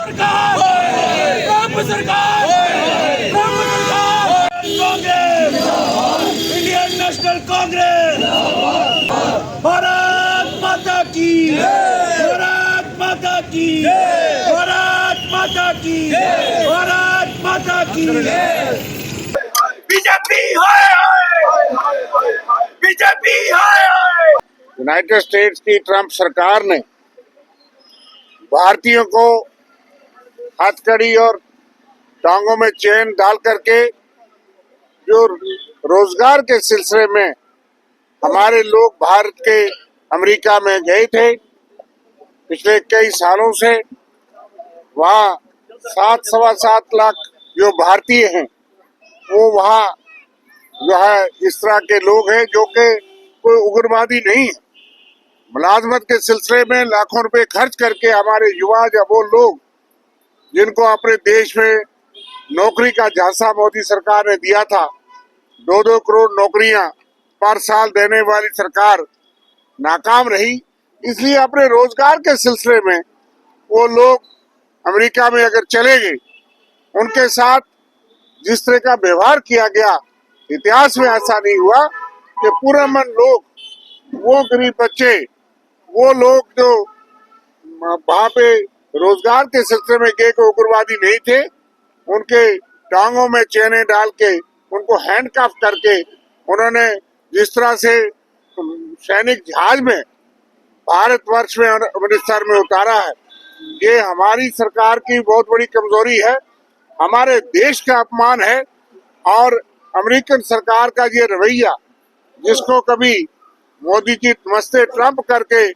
सरकार ट्रंप सरकार ट्रंप सरकार कांग्रेस इंडियन नेशनल कांग्रेस भारत माता की भारत माता की भारत माता की भारत माता की बीजेपी बीजेपी यूनाइटेड स्टेट्स की ट्रंप सरकार ने भारतीयों को हथकड़ी और टांगों में चेन डाल करके जो रोजगार के सिलसिले में हमारे लोग भारत के अमेरिका में गए थे पिछले कई सालों से, वहाँ 7.25 लाख जो भारतीय हैं वो वहाँ जो है इस तरह के लोग हैं जो कि कोई उग्रवादी नहीं है। मुलाजमत के सिलसिले में लाखों रुपए खर्च करके हमारे युवा या वो लोग जिनको अपने देश में नौकरी का झांसा मोदी सरकार ने दिया था, 2-2 करोड़ नौकरियां पर साल देने वाली सरकार नाकाम रही, इसलिए अपने रोजगार के सिलसिले में वो लोग अमेरिका में अगर चले गए, उनके साथ जिस तरह का व्यवहार किया गया, इतिहास में ऐसा नहीं हुआ कि पूरा मन लोग, वो गरीब बच्चे, वो लोग जो वहाँ पे रोजगार के सिलसिले में गए को उग्रवादी नहीं थे, उनके टांगों में चेने डाल के उनको हैंडकफ करके उन्होंने जिस तरह से सैनिक जहाज में भारतवर्ष में अमृतसर में उतारा है, ये हमारी सरकार की बहुत बड़ी कमजोरी है, हमारे देश का अपमान है। और अमेरिकन सरकार का ये रवैया, जिसको कभी मोदी जी नमस्ते ट्रंप करके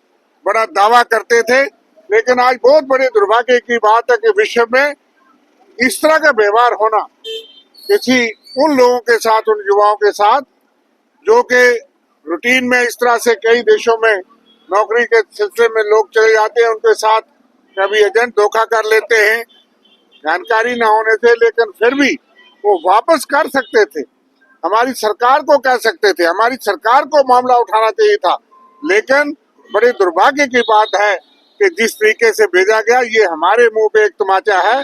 बड़ा दावा करते थे, लेकिन आज बहुत बड़े दुर्भाग्य की बात है कि विश्व में इस तरह का व्यवहार होना किसी उन लोगों के साथ, उन युवाओं के साथ जो कि रूटीन में इस तरह से कई देशों में नौकरी के सिलसिले में लोग चले जाते हैं, उनके साथ कभी एजेंट धोखा कर लेते हैं जानकारी न होने से, लेकिन फिर भी वो वापस कर सकते थे, हमारी सरकार को कह सकते थे, हमारी सरकार को मामला उठाना चाहिए था। लेकिन बड़े दुर्भाग्य की बात है कि जिस तरीके से भेजा गया, ये हमारे मुंह पे एक तमाचा है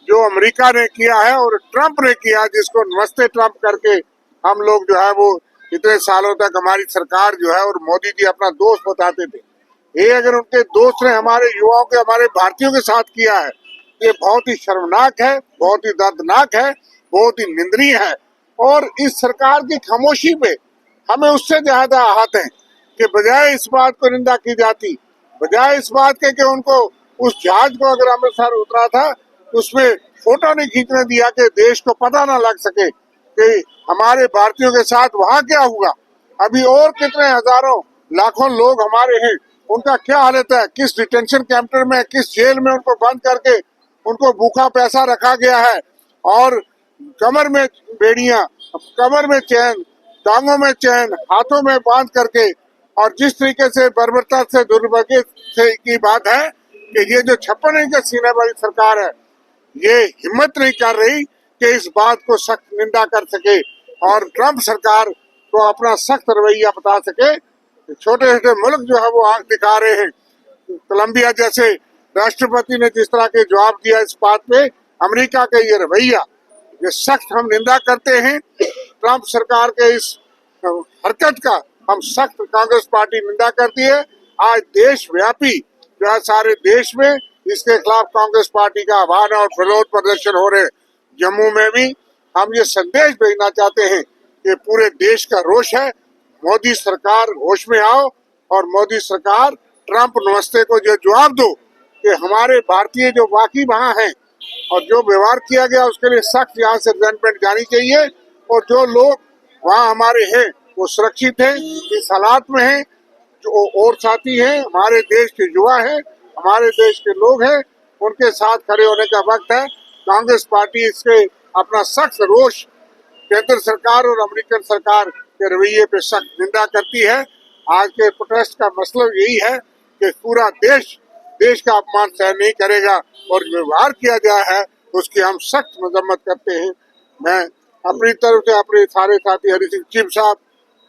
जो अमेरिका ने किया है और ट्रंप ने किया, जिसको नमस्ते ट्रंप करके हम लोग जो है वो इतने सालों तक हमारी सरकार जो है और मोदी जी अपना दोस्त बताते थे। ये अगर उनके दोस्त ने हमारे युवाओं के, हमारे भारतीयों के साथ किया है, ये बहुत ही शर्मनाक है, बहुत ही दर्दनाक है, बहुत ही निंदनीय है। और इस सरकार की खामोशी पे हमें उससे ज्यादा आहत है कि बजाय इस बात को निंदा की जाती, बजाय इस बात के कि उनको उस जहाज को अगर अमृतसर उतरा था उसमें फोटो नहीं खींचने दिया कि देश को पता ना लग सके कि हमारे भारतीयों के साथ वहाँ क्या हुआ। अभी और कितने हजारों लाखों लोग हमारे हैं, उनका क्या हालत है, किस डिटेंशन कैंप में, किस जेल में उनको बंद करके उनको भूखा पैसा रखा गया है और कमर में बेड़ियां, कमर में चैन, टांगों में चैन, हाथों में बांध करके। और जिस तरीके से बर्बरता से, दुर्भाग्य से की बात है कि ये जो 56 इंच सीने वाली सरकार है, ये हिम्मत नहीं कर रही कि इस बात को सख्त निंदा कर सके और ट्रंप सरकार को अपना सख्त रवैया बता सके। छोटे छोटे मुल्क जो है वो आंख दिखा रहे हैं। कोलंबिया जैसे राष्ट्रपति ने जिस तरह के जवाब दिया इस बात पे, अमेरिका का ये रवैया, ये सख्त हम निंदा करते हैं। ट्रंप सरकार के इस हरकत का हम सख्त कांग्रेस पार्टी निंदा करती है। आज देश व्यापी जो है सारे देश में इसके खिलाफ कांग्रेस पार्टी का आह्वान और विरोध प्रदर्शन हो रहे। जम्मू में भी हम ये संदेश भेजना चाहते हैं कि पूरे देश का रोष है, मोदी सरकार होश में आओ और मोदी सरकार ट्रंप नमस्ते को जो जवाब दो कि हमारे भारतीय जो बाकी वहाँ हैं और जो व्यवहार किया गया उसके लिए सख्त यहाँ से रिजल्टमेंट जानी चाहिए। और जो लोग वहाँ हमारे हैं वो सुरक्षित हैं, इस हालात में हैं, जो और साथी हैं, हमारे देश के युवा हैं, हमारे देश के लोग हैं, उनके साथ खड़े होने का वक्त है। कांग्रेस पार्टी इसके अपना सख्त रोष केंद्र सरकार और अमेरिकन सरकार के रवैये पे सख्त निंदा करती है। आज के प्रोटेस्ट का मतलब यही है कि पूरा देश का अपमान सहन नहीं करेगा और व्यवहार किया गया है उसकी हम सख्त मजम्मत करते हैं। मैं अपनी तरफ से अपने सारे साथी हरि सिंह चीफ साहब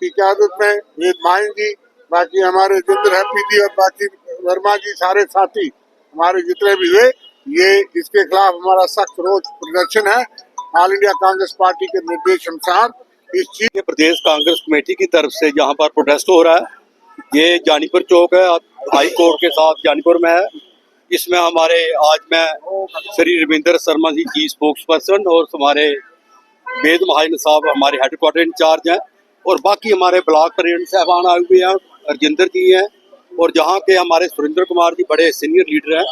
की क़यादत में, वेद माइन जी, बाकी हमारे जिंदर हैप्पी जी और बाकी वर्मा जी, सारे साथी हमारे जितने भी हुए, ये इसके खिलाफ हमारा सख्त रोष प्रदर्शन है। ऑल इंडिया कांग्रेस पार्टी के निर्देश अनुसार इस चीज ये प्रदेश कांग्रेस कमेटी की तरफ से जहां पर प्रोटेस्ट हो रहा है, ये जानीपुर चौक है, हाई कोर्ट के साथ जानीपुर में है। इसमें हमारे आज मैं Shri Ravindra Sharma ji chief spokes person और हमारे वेद महाजन साहब हमारे हेडक्वार्टर इंचार्ज हैं और बाकी हमारे ब्लॉक प्रेसिडेंट साहबान आए हुए हैं, राजेंद्र जी हैं और जहाँ के हमारे सुरेंद्र कुमार जी बड़े सीनियर लीडर हैं।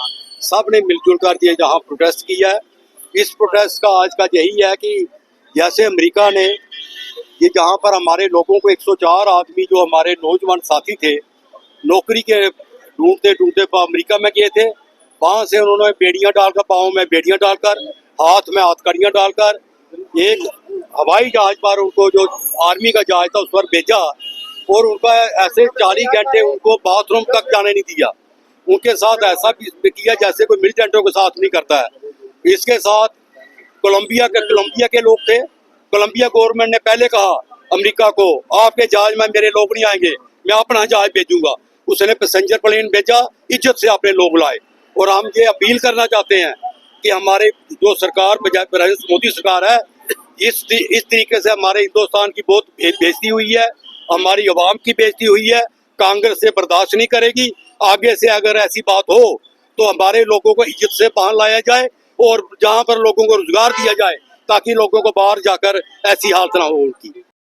सब ने मिलजुल कर ये जहाँ प्रोटेस्ट किया है। इस प्रोटेस्ट का आज का यही है कि जैसे अमेरिका ने ये जहाँ पर हमारे लोगों को 104 आदमी जो हमारे नौजवान साथी थे नौकरी के ढूंढते ढूंढते अमेरिका में गए थे, वहाँ से उन्होंने बेड़ियाँ डालकर, पाँव में बेड़ियाँ डालकर, हाथ में हथकड़ियाँ डालकर एक हवाई जहाज पर उनको जो आर्मी का जहाज था उस पर भेजा और उनका ऐसे 40 घंटे उनको बाथरूम तक जाने नहीं दिया। उनके साथ ऐसा भी किया जैसे कोई मिलिटेंटों के साथ नहीं करता है। इसके साथ कोलंबिया के लोग थे। कोलंबिया गवर्नमेंट ने पहले कहा अमेरिका को, आपके जहाज में मेरे लोग नहीं आएंगे, मैं अपना जहाज भेजूंगा। उसने पैसेंजर प्लेन भेजा, इज्जत से अपने लोग लाए। और हम ये अपील करना चाहते हैं कि हमारे जो सरकार मोदी सरकार है, इस तरीके से हमारे हिंदुस्तान की बहुत बेइज्जती हुई है, हमारी आवाम की बेइज्जती हुई है। कांग्रेस से बर्दाश्त नहीं करेगी। आगे से अगर ऐसी बात हो तो हमारे लोगों को इज्जत से बाहर लाया जाए और जहाँ पर लोगों को रोजगार दिया जाए ताकि लोगों को बाहर जाकर ऐसी हालत ना हो उनकी।